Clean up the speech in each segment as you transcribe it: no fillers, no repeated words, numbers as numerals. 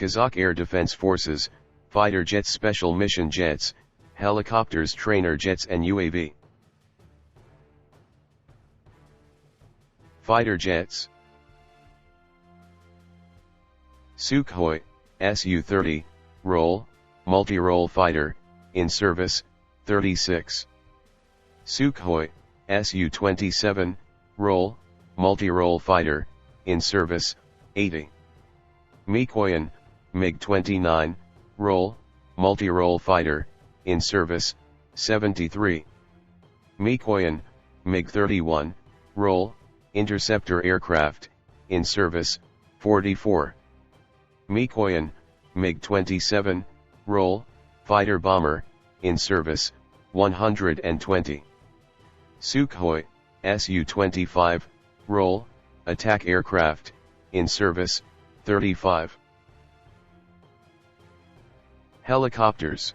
Kazakh Air Defense Forces, fighter jets, special mission jets, helicopters, trainer jets and UAV. Fighter jets. Sukhoi Su-30, role, multi-role fighter, in service, 36. Sukhoi Su-27, role, multi-role fighter, in service, 80. Mikoyan MiG-29, role, multi-role fighter, in service, 73. Mikoyan MiG-31, role, interceptor aircraft, in service, 44. Mikoyan MiG-27, role, fighter bomber, in service, 120. Sukhoi Su-25, role, attack aircraft, in service, 35. Helicopters.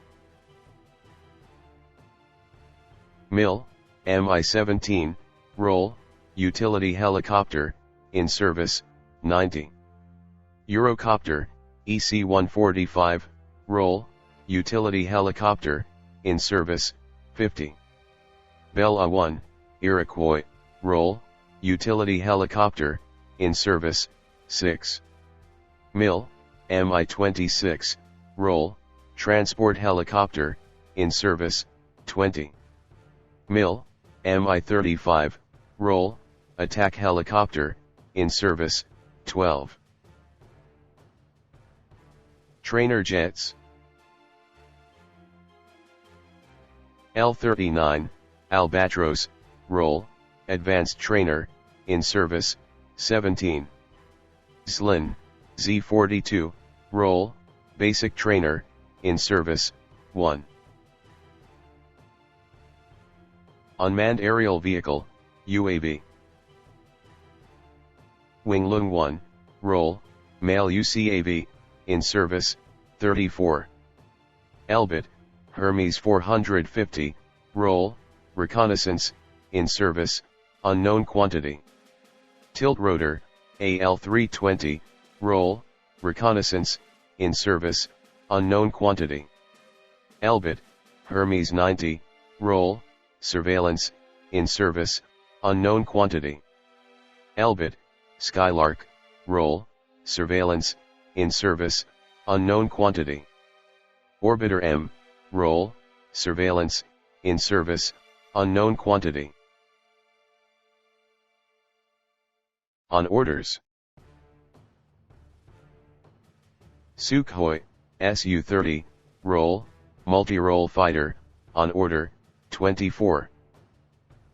MiL Mi-17, role, utility helicopter, in service, 90. Eurocopter EC-145, role, utility helicopter, in service, 50. Bella-1, Iroquois, role, utility helicopter, in service, 6. MiL Mi-26, role, transport helicopter, in service, 20. MiL Mi-35, role, attack helicopter, in service, 12. Trainer jets. L-39, Albatros, role, advanced trainer, in service, 17. Slin Z-42, role, basic trainer, in service, 1. Unmanned aerial vehicle, UAV. Winglung 1, role, male UCAV, in service, 34. Elbit, Hermes 450, role, reconnaissance, in service, unknown quantity. Tiltrotor, AL-320, role, reconnaissance, in service, unknown quantity. Elbit, Hermes 90, role, surveillance, in service, unknown quantity. Elbit, Skylark, role, surveillance, in service, unknown quantity. Orbiter M, role, surveillance, in service, unknown quantity. On orders. Sukhoi Su-30, role, multi-role fighter, on order, 24.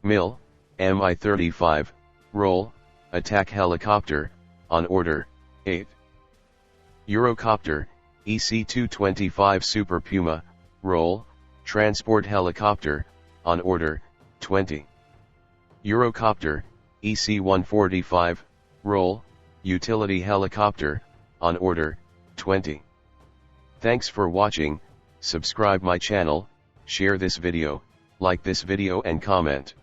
MiL Mi-35, role, attack helicopter, on order, 8. Eurocopter EC-225 Super Puma, role, transport helicopter, on order, 20. Eurocopter EC-145, role, utility helicopter, on order, 20. Thanks for watching. Subscribe my channel, share this video, like this video and comment.